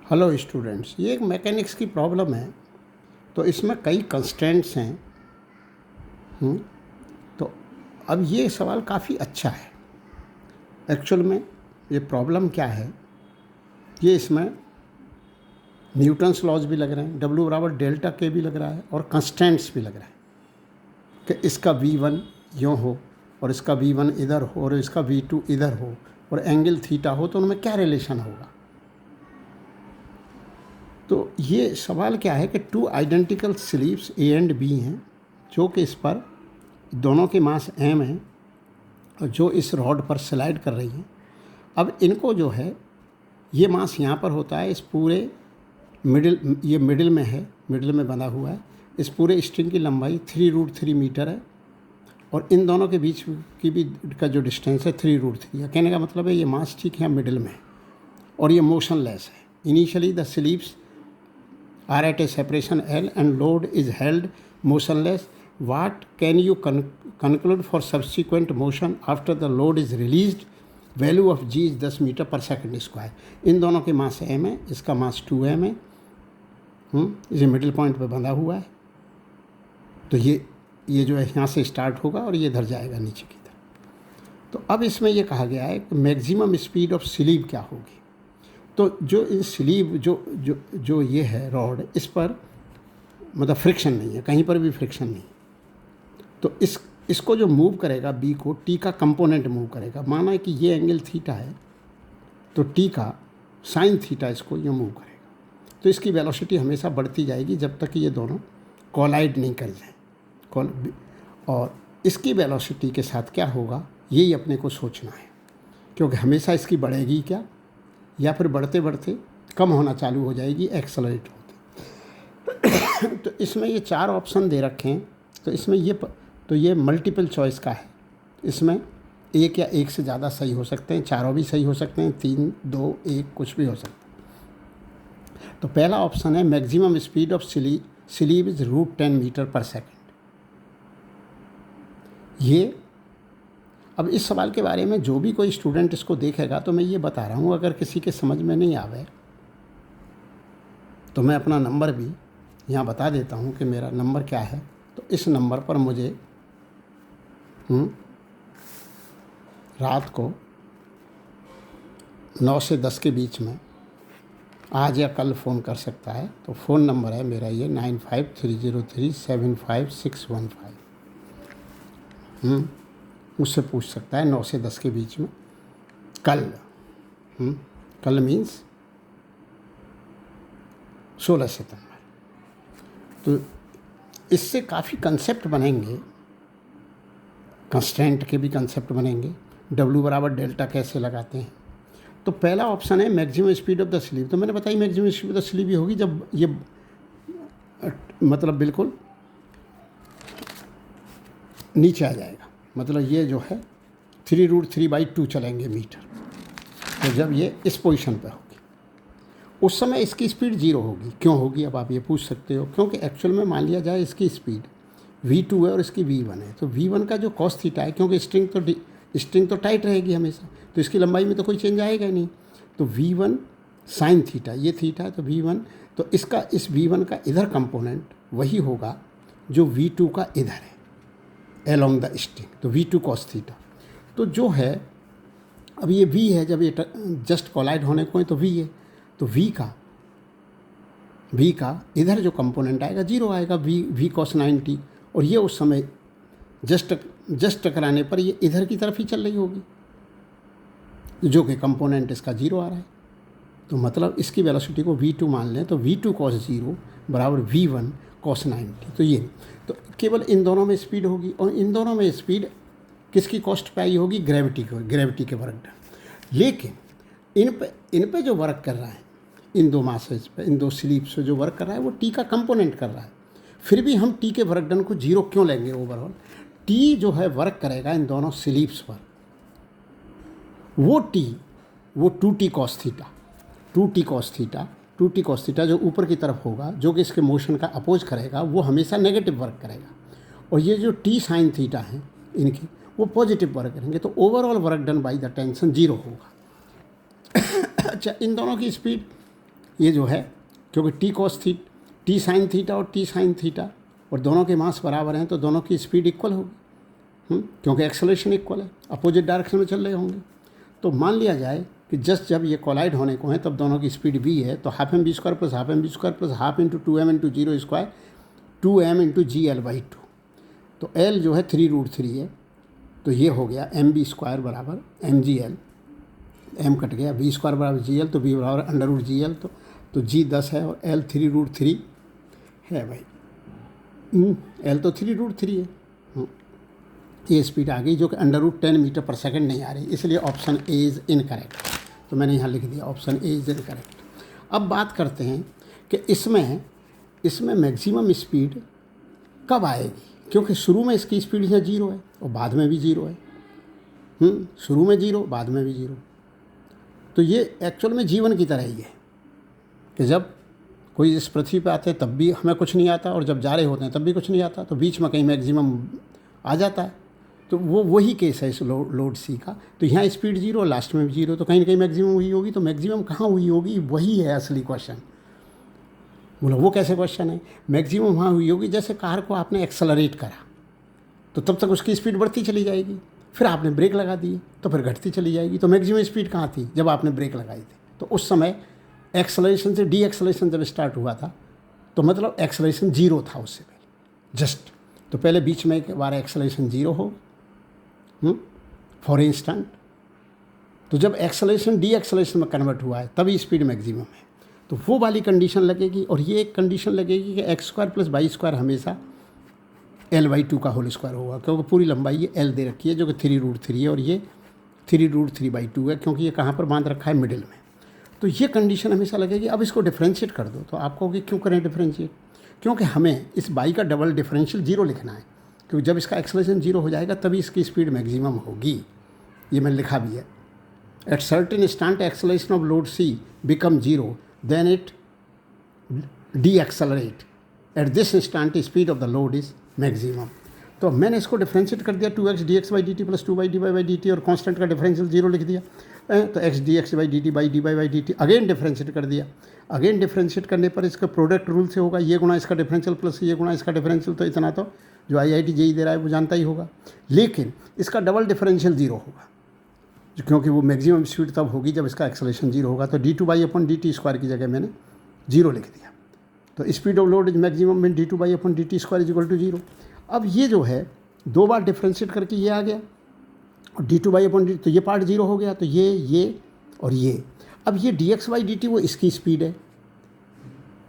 Hello students, ये एक mechanics की प्रॉब्लम है। तो इसमें कई कंस्ट्रेंट्स हैं। तो अब ये सवाल काफ़ी अच्छा है। एक्चुअल में ये प्रॉब्लम क्या है, ये इसमें न्यूटन्स लॉज भी लग रहे हैं, W बराबर डेल्टा के भी लग रहा है और कंस्ट्रेंट्स भी लग रहा है कि इसका V1 यूँ हो और इसका V1 इधर हो और इसका V2 इधर हो और एंगल थीटा हो, तो उनमें क्या रिलेशन होगा। तो ये सवाल क्या है कि two identical sleeves A and B हैं, जो कि इस पर दोनों के मास m हैं और जो इस रॉड पर स्लाइड कर रही हैं। अब इनको जो है ये मास यहाँ पर होता है, इस पूरे ये मिडिल में है, मिडिल में बंधा हुआ है। इस पूरे स्ट्रिंग की लंबाई 3√3 मीटर है और इन दोनों के बीच की भी का जो डिस्टेंस है 3√3 है। कहने का मतलब है ये मास ठीक यहाँ मिडिल में है और ये मोशनलेस है। Initially the sleeves are at a separation L and load is held motionless. What can you conclude for subsequent motion after the load is released? Value of G is 10 metre पर second square. इन दोनों के मास m है, इसका मास 2m है। ये middle point पे बंधा हुआ है। तो ये जो है यहाँ से स्टार्ट होगा और ये इधर जाएगा नीचे की तरफ। तो अब इसमें ये कहा गया है कि मैक्सिमम स्पीड ऑफ स्लीव क्या होगी। तो जो इन स्लीव जो ये है रॉड, इस पर मतलब फ्रिक्शन नहीं है, कहीं पर भी फ्रिक्शन नहीं। तो इसको जो मूव करेगा B को, T का कंपोनेंट मूव करेगा। माना कि ये एंगल थीटा है तो T का साइन थीटा इसको ये मूव करेगा। तो इसकी वेलोसिटी हमेशा बढ़ती जाएगी जब तक कि ये दोनों कोलाइड नहीं कर जाए। और इसकी वेलोसिटी के साथ क्या होगा, यही अपने को सोचना है, क्योंकि हमेशा इसकी बढ़ेगी क्या, या फिर बढ़ते बढ़ते कम होना चालू हो जाएगी एक्सेलरेट होते। तो इसमें ये 4 ऑप्शन दे रखे हैं। तो इसमें ये मल्टीपल चॉइस का है। इसमें एक या एक से ज़्यादा सही हो सकते हैं, चारों भी सही हो सकते हैं, 3, 2, 1 कुछ भी हो सकता है। तो पहला ऑप्शन है maximum speed of sleeve is √10 metre per second. ये अब इस सवाल के बारे में जो भी कोई स्टूडेंट इसको देखेगा, तो मैं ये बता रहा हूँ, अगर किसी के समझ में नहीं आवे तो मैं अपना नंबर भी यहाँ बता देता हूँ कि मेरा नंबर क्या है। तो इस नंबर पर मुझे रात को 9 से 10 के बीच में आज या कल फ़ोन कर सकता है। तो फ़ोन नंबर है मेरा ये 9530375615। मुझसे पूछ सकता है 9 से 10 के बीच में कल। कल मीन्स 16 सितंबर। तो इससे काफ़ी कंसेप्ट बनेंगे, कंस्ट्रेंट के भी कंसेप्ट बनेंगे। W बराबर डेल्टा कैसे लगाते हैं। तो पहला ऑप्शन है maximum speed of the sleeve. तो मैंने बताई maximum speed of the sleeve ही होगी जब ये मतलब बिल्कुल नीचे आ जाएगा। मतलब ये जो है 3√3/2 चलेंगे मीटर। तो जब ये इस पोजीशन पे होगी उस समय इसकी स्पीड 0 होगी। क्यों होगी, अब आप ये पूछ सकते हो। क्योंकि एक्चुअल में मान लिया जाए इसकी स्पीड V2 है और इसकी V1 है। तो V1 का जो कॉस थीटा है, क्योंकि स्ट्रिंग तो टाइट रहेगी हमेशा, तो इसकी लंबाई में तो कोई चेंज आएगा नहीं। तो V1 साइन थीटा, ये थीटा है तो V1, तो इसका इस V1 का इधर कंपोनेंट वही होगा जो V2 का इधर है along द स्ट्रिंग। तो V2 cos थीटा। तो जो है अब ये V है, जब ये जस्ट कोलाइड होने को है तो V है। तो V का इधर जो कंपोनेंट आएगा 0 आएगा, V cos 90। और ये उस समय जस्ट टकराने पर ये इधर की तरफ ही चल रही होगी, जो कि कंपोनेंट इसका 0 आ रहा है। तो मतलब इसकी वेलोसिटी को V2 मान लें तो V2 cos 0 बराबर V1 cos 90। तो ये तो केवल इन दोनों में स्पीड होगी और इन दोनों में स्पीड किसकी कॉस्ट पे आई होगी, ग्रेविटी के वर्क डन। लेकिन इन पे जो वर्क कर रहा है, इन दो मासेज पे, इन दो स्लीव्स पे जो वर्क कर रहा है वो T का कंपोनेंट कर रहा है। फिर भी हम T के वर्क डन को 0 क्यों लेंगे ओवरऑल। T जो है वर्क करेगा इन दोनों स्लीव्स पर, वो 2T cos theta, 2T cos theta जो ऊपर की तरफ होगा, जो कि इसके मोशन का अपोज करेगा, वो हमेशा नेगेटिव वर्क करेगा। और ये जो T साइन थीटा है इनकी, वो पॉजिटिव वर्क करेंगे। तो overall work done by the tension 0 होगा। अच्छा, इन दोनों की स्पीड ये जो है, क्योंकि टी साइन थीटा और टी साइन थीटा और दोनों के मास बराबर हैं तो दोनों की स्पीड इक्वल होगी, क्योंकि एक्सेलरेशन इक्वल है, अपोजिट डायरेक्शन में चल रहे होंगे। तो मान लिया जाए कि जस्ट जब ये कोलाइड होने को है तब दोनों की स्पीड v है, तो half M B square plus half M B square plus half into 2m into 0 square 2m into GL/2। तो L जो है 3√3 है, तो ये हो गया एम बी स्क्वायर बराबर mgl, m कट गया, v स्क्वायर बराबर gl, तो v बराबर √gl, तो g 10 है और L 3√3 है भाई। L तो 3√3 है। ये स्पीड आ गई जो कि √10 मीटर पर सेकंड नहीं आ रही, इसलिए ऑप्शन ए इज़ इनकरेक्ट। तो मैंने यहाँ लिख दिया ऑप्शन ए इज़ इनकरेक्ट। अब बात करते हैं कि इसमें मैक्सिमम स्पीड कब आएगी, क्योंकि शुरू में इसकी स्पीड यहाँ 0 है और बाद में भी 0 है। शुरू में 0, बाद में भी 0। तो ये एक्चुअल में जीवन की तरह ही है कि जब कोई इस पृथ्वी पे आते हैं तब भी हमें कुछ नहीं आता और जब जा रहे होते हैं तब भी कुछ नहीं आता, तो बीच में कहीं मैक्सिमम आ जाता है। तो वही केस है इस लोड सी का। तो यहाँ स्पीड 0 और लास्ट में भी 0, तो कहीं ना कहीं मैक्सिमम हुई होगी। तो मैक्सिमम कहाँ हुई होगी, वही है असली क्वेश्चन। बोला वो कैसे क्वेश्चन है? मैक्सिमम वहाँ हुई होगी जैसे कार को आपने एक्सेलरेट करा तो तब तक उसकी स्पीड बढ़ती चली जाएगी, फिर आपने ब्रेक लगा दिए तो फिर घटती चली जाएगी। तो मैक्सिमम स्पीड कहाँ थी? जब आपने ब्रेक लगाई थी। तो उस समय एक्सेलरेशन से डी एक्सेलरेशन जब स्टार्ट हुआ था तो मतलब एक्सेलरेशन 0 था उससे पहले जस्ट। तो पहले बीच में एक बार एक्सेलरेशन 0 हो फॉर इंस्टेंट, तो जब एक्सेलरेशन डी एक्सेलरेशन में कन्वर्ट हुआ है तभी स्पीड मैक्सिमम है। तो वो वाली कंडीशन लगेगी और ये एक कंडीशन लगेगी कि x square plus Y square हमेशा L/2 का होल स्क्वायर होगा, क्योंकि पूरी लंबाई ये L दे रखी है जो कि 3√3 है और ये 3√3/2 है, क्योंकि ये कहाँ पर बांध रखा है? मिडिल में। तो ये कंडीशन हमेशा लगेगी। अब इसको डिफ्रेंशिएट कर दो तो आप कहोगे क्यों करें डिफ्रेंशिएट? क्योंकि हमें इस बाई का डबल डिफरेंशियल 0 लिखना है, क्योंकि जब इसका एक्सेलरेशन 0 हो जाएगा तभी इसकी स्पीड मैक्सिमम होगी। ये मैंने लिखा भी है। At certain instant acceleration of load C become 0, then it de accelerate. At this instant speed of the load is maximum. तो मैंने इसको डिफरेंशिएट कर दिया 2x dx/dt प्लस 2y/dy/dt और कांस्टेंट का डिफरेंशियल 0 लिख दिया। तो x dx/dt/dy/dt अगेन डिफरेंशिएट कर दिया। अगेन डिफरेंशिएट करने पर इसका प्रोडक्ट रूल से होगा, ये गुणा इसका डिफरेंशियल प्लस ये गुणा इसका डिफरेंशियल। तो इतना तो जो IIT JEE दे रहा है वो जानता ही होगा। लेकिन इसका डबल डिफरेंशियल 0 होगा, क्योंकि वो मैक्सिमम स्पीड तब होगी जब इसका एक्सेलरेशन 0 होगा। तो d2/dt² की जगह मैंने 0 लिख दिया। तो speed of load is maximum में d2/dt² इज इक्वल टू 0। अब ये जो है 2 बार डिफरेंशिएट करके ये आ गया और d2/dt, तो ये पार्ट 0 हो गया। तो ये और ये। अब ये dx/dt वो इसकी स्पीड है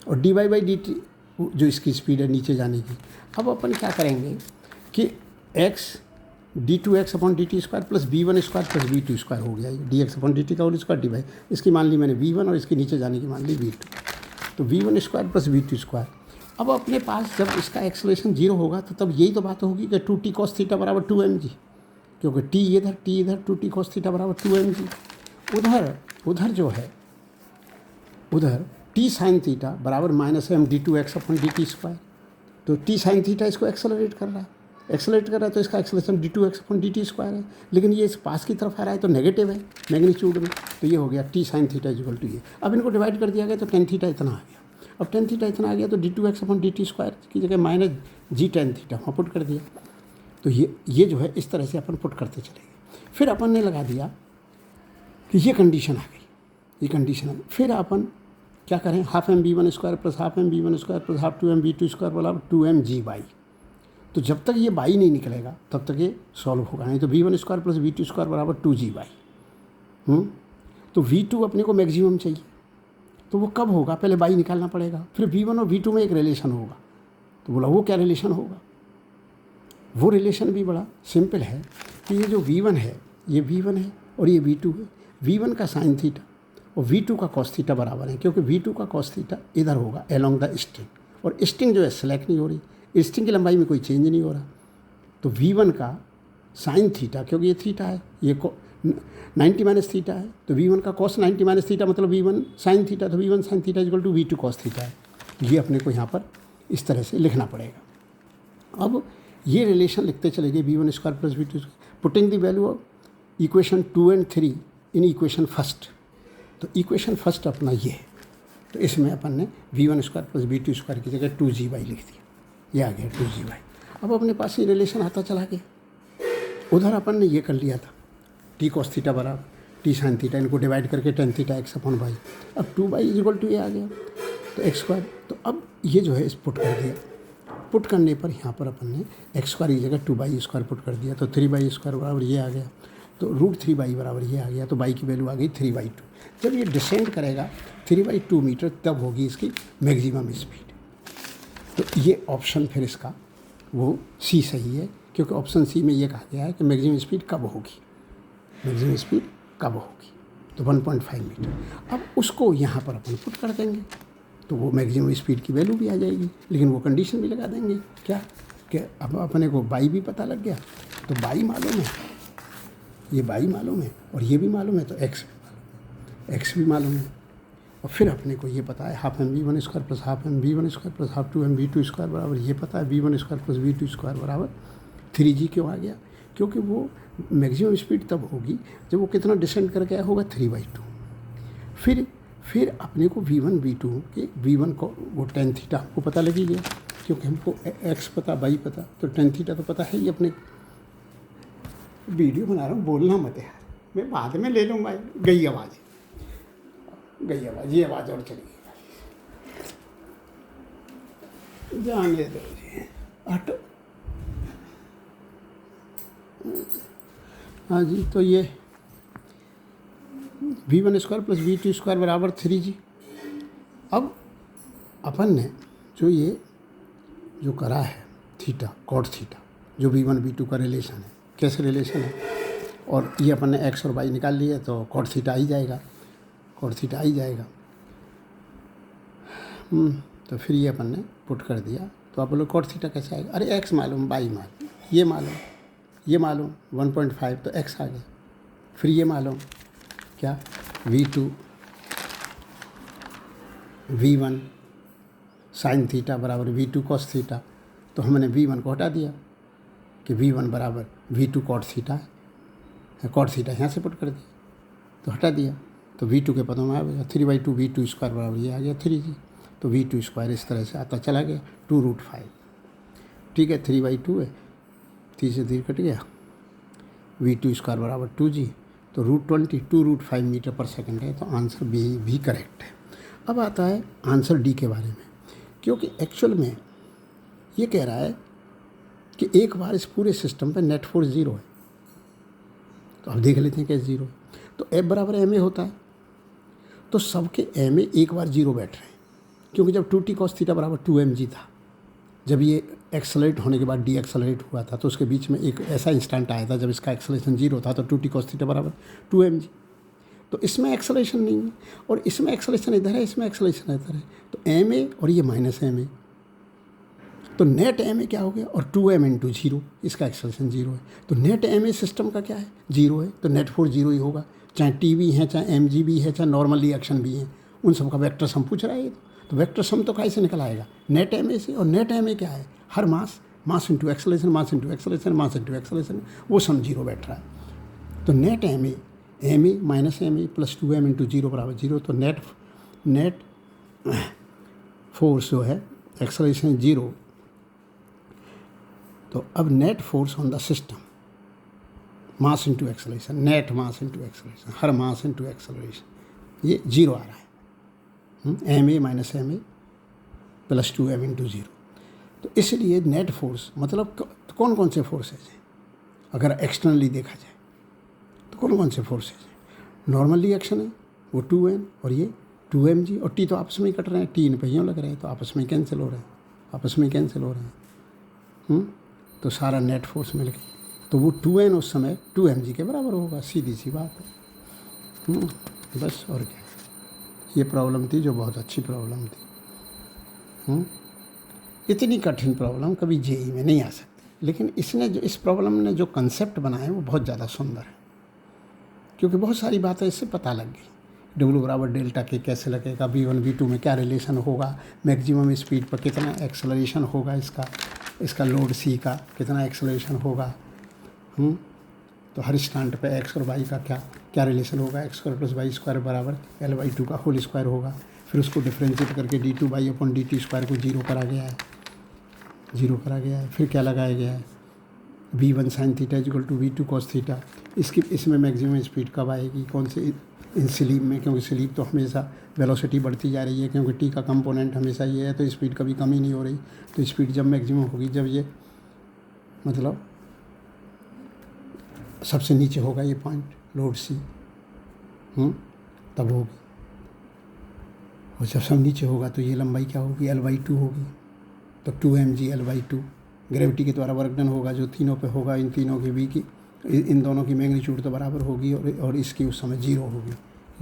और dy/dt जो इसकी स्पीड है नीचे जाने की। अब अपन क्या करेंगे कि x d2x/dt² plus b1² plus b2² हो गया। dx/dt का होल स्क्वायर dy, इसकी मान ली मैंने v1 और इसके नीचे जाने की मान ली v2। तो v1² प्लस v2²। अब अपने पास जब इसका एक्सेलरेशन 0 होगा तो तब यही तो बात होगी कि 2t cos थीटा बराबर 2mg, क्योंकि t इधर 2t cos थीटा बराबर 2mg। उधर जो है उधर t sin थीटा बराबर -m d2x/dt²। तो t sin थीटा इसको एक्सेलरेट कर रहा है, तो इसका एक्सेलरेशन d2x/dt² है। लेकिन ये इस पास की तरफ आ रहा है तो नेगेटिव है मैग्नीट्यूड में, तो ये हो गया t sin theta equal to ये। अब इनको डिवाइड कर दिया गया तो tan थीटा इतना आ गया। अब tan थीटा इतना आ गया तो d2x/dt² की जगह -g tan थीटा वहाँ पुट कर दिया। तो ये जो है इस तरह से अपन पुट करते चले गए। फिर अपन ने लगा दिया कि ये कंडीशन आ गई, ये कंडीशन आ गई। फिर अपन क्या करें, half M b1² plus half M b1² plus half 2m b2² बराबर 2mg/। तो जब तक ये बाई नहीं निकलेगा तब तक ये सॉल्व होगा नहीं। तो v1² प्लस v2² बराबर 2g/। तो v2 अपने को मैक्सिमम चाहिए, तो वो कब होगा? पहले बाई निकालना पड़ेगा। फिर v1 और v2 में एक रिलेशन होगा। तो बोला वो क्या रिलेशन होगा? वो रिलेशन भी बड़ा सिंपल है कि ये जो v1 है ये v1 है और ये v2 है। v1 का साइन थीटा और v2 का कॉस थीटा बराबर है, क्योंकि v2 का कॉस थीटा इधर होगा अलोंग द स्ट्रिंग, और स्ट्रिंग जो है सेलेक्ट नहीं हो रही, स्ट्रिंग की लंबाई में कोई चेंज नहीं हो रहा। तो v1 का साइन थीटा, क्योंकि ये थीटा है, ये 90 माइनस थीटा है, तो v1 का कॉस 90 माइनस थीटा मतलब v1 साइन थीटा, तो v1 sine theta equal to v2 cos theta है। ये अपने को यहाँ पर इस तरह से लिखना पड़ेगा। अब ये रिलेशन लिखते चले गए v1² plus v2, putting the value of equation 2 and 3 in equation first. तो इक्वेशन फर्स्ट अपना ये है तो इसमें अपन ने v1 square plus v2 square की जगह 2g बाई लिख दिया, ये आ गया 2g बाई। अब अपने पास ये रिलेशन आता चला गया। उधर अपन ने ये कर लिया था टी कॉस थीटा बराबर टी साइन थीटा, इनको डिवाइड करके tan theta X upon Y. अब 2 इज इक्वल टू ये आ गया तो एक्स स्क्वायर। तो अब ये जो है इस पुट कर दिया, पुट करने पर यहाँ पर अपन ने एक्स स्क्वायर की जगह 2 स्क्वायर पुट कर दिया, तो 3 स्क्वायर बराबर ये आ गया, तो √3 बराबर ये आ गया, तो बाई की वैल्यू आ गई 3/2। जब ये डिसेंड करेगा 3/2 मीटर तब होगी इसकी मैक्सिमम स्पीड। तो ये ऑप्शन फिर इसका वो सी सही है, क्योंकि ऑप्शन सी में ये कहा गया है कि मैक्सिमम स्पीड कब होगी, मैक्सिमम स्पीड कब होगी, तो 1.5 मीटर। अब उसको यहाँ पर अपन पुट कर देंगे तो वो मैक्सिमम स्पीड की वैल्यू भी आ जाएगी, लेकिन वो कंडीशन भी लगा देंगे क्या कि अब अपने को बाई भी पता लग गया, तो बाई मालूम है, ये बाई मालूम है और ये भी मालूम है, तो एक्स भी मालूम है, एक्स भी मालूम है। और फिर अपने को ये पता है half M v1 square plus half M v1 square plus half 2m v2 square बराबर ये पता है v1 square plus v2 square बराबर 3g। क्यों आ गया? क्योंकि वो मैक्सिमम स्पीड तब होगी जब वो कितना डिसेंड करके आया होगा 3/2। फिर अपने को v1 v2 के v1 को वो टेन थीटा को पता लगी गया, क्योंकि हमको x पता बाई पता, तो टेन थीटा तो पता है ही। अपने वीडियो बना रहा हूँ, बोलना मत यार, मैं बाद में ले लूँगा। गई आवाज़, ये आवाज़ और चली गई, जाने दो जी, हटो। हाँ जी, तो ये v1 square plus v2 square बराबर 3g। अब अपन ने जो करा है थीटा कॉट थीटा, जो v1 v2 का रिलेशन है, कैसे रिलेशन है, और ये अपन ने x और y निकाल लिए, तो कॉट थीटा आई जाएगा, कॉट थीटा आई जाएगा। तो फिर ये अपन ने पुट कर दिया, तो आप बोलो कॉट थीटा कैसे आएगा? अरे x मालूम, y मालूम, ये मालूम 1.5, तो x आ गया। फिर ये मालूम क्या, v2 v1 साइन थीटा बराबर v2 कॉस थीटा, तो हमने v1 को हटा दिया कि v1 बराबर v2 कॉट थीटा है, कॉट थीटा यहाँ से पुट कर दिया, तो हटा दिया, तो v2 के पदों में आ गया 3/2 v2 स्क्वायर बराबर ये आ गया 3g। तो v2 स्क्वायर इस तरह से आता चला गया 2√5। ठीक है, 3/2 है, 3 से 3 कट गया, v2 स्क्वायर बराबर 2g, तो √20 2√5 मीटर पर सेकंड है, तो आंसर बी भी करेक्ट है। अब आता है आंसर डी के बारे में, क्योंकि एक्चुअल में ये कह रहा है कि एक बार इस पूरे सिस्टम पे नेट फोर्स 0 है, तो अब देख लेते हैं कैसे 0 है। तो F बराबर ma होता है, तो सबके ma एक बार 0 बैठ रहे हैं, क्योंकि जब 2t cos थीटा बराबर 2mg था, जब ये एक्सलरेट होने के बाद डी एक्सलरेट हुआ था, तो उसके बीच में एक ऐसा इंस्टेंट आया था जब इसका एक्सलेशन 0 था, तो 2t cos थीटा बराबर 2mg। तो इसमें एक्सलेशन नहीं है, और इसमें एक्सलेशन इधर है, इसमें एक्सलेशन इधर है, तो ma और ये -ma, तो नेट ma क्या हो गया, और 2m × 0, इसका एक्सलेशन 0 है, तो नेट ma सिस्टम का क्या है, 0 है, तो नेट फोर्स 0 ही होगा, चाहे टी भी है, चाहे mg भी है, चाहे नॉर्मल रिएक्शन भी है, उन सब का वेक्टर सम पूछ रहा है। तो वेक्टर सम तो कैसे निकल आएगा, नेट ma से, और नेट ma क्या है, हर mass into acceleration, mass into acceleration, mass into acceleration, वो सम 0 बैठ रहा है। तो net ma -ma plus 2m × 0 बराबर 0, तो नेट फोर्स जो है एक्सलेशन 0। तो अब net force on the system, mass into acceleration, net mass into acceleration, her mass into acceleration, ये 0 आ रहा है, ma -ma प्लस 2m × 0। तो इसलिए नेट फोर्स मतलब कौन कौन से फोर्सेज हैं, अगर एक्सटर्नली देखा जाए तो कौन कौन से फोर्सेज हैं। नॉर्मल रिएक्शन है वो 2n, और ये 2mg, और t तो आपस में ही कट रहे हैं, t इन पहियों लग रहे हैं, तो आपस में कैंसिल हो रहे हैं, तो सारा नेट फोर्स मिल गई, तो वो 2n उस समय 2mg के बराबर होगा, सीधी सी बात है। बस और क्या, ये प्रॉब्लम थी जो बहुत अच्छी प्रॉब्लम थी। इतनी कठिन प्रॉब्लम कभी जेई में नहीं आ सकती, लेकिन इसने जो इस प्रॉब्लम ने जो कंसेप्ट बनाए वो बहुत ज़्यादा सुंदर है, क्योंकि बहुत सारी बातें इससे पता लग गई। W बराबर डेल्टा के कैसे लगेगा, v1 v2 में क्या रिलेशन होगा, मैक्सिमम स्पीड पर कितना एक्सलरेशन होगा, इसका लोड c का कितना एक्सलरेशन होगा, तो हर स्टैंड पे x और y का क्या रिलेशन होगा, x² + y² बराबर L/2 का होल स्क्वायर होगा। फिर उसको डिफ्रेंशिएट करके d2//dt² को जीरो करा गया है। फिर क्या लगाया गया है, v1 sin theta equal to v2 cos theta. इसमें मैक्सिमम स्पीड कब आएगी, कौन से इन स्लीप में, क्योंकि स्लीप तो हमेशा वेलोसिटी बढ़ती जा रही है, क्योंकि टी का कंपोनेंट हमेशा ये है, तो स्पीड कभी कमी नहीं हो रही। तो स्पीड जब मैक्सिमम होगी, जब ये मतलब सबसे नीचे होगा ये पॉइंट लोड सी, तब होगी। और जब सब नीचे होगा तो ये लंबाई क्या होगी, L/2 होगी। तो 2mg L/2 ग्रेविटी के द्वारा वर्क डन होगा, जो तीनों पे होगा। इन तीनों की इन दोनों की मैग्नीट्यूड तो बराबर होगी, और इसकी उस समय जीरो होगी।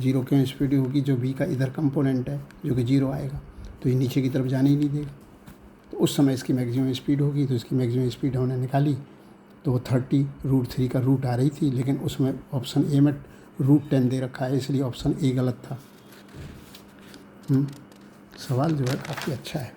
जीरो क्यों स्पीड होगी, जो v का इधर कंपोनेंट है जो कि जीरो आएगा, तो ये नीचे की तरफ जाने ही नहीं देगा। तो उस समय इसकी मैक्सिमम स्पीड होगी। तो इसकी मैक्सिमम स्पीड हमने निकाली, तो वो 30√3 का रूट आ रही थी, लेकिन उसमें ऑप्शन ए में √10 दे रखा है, इसलिए ऑप्शन ए गलत था। सवाल जो है काफ़ी अच्छा है।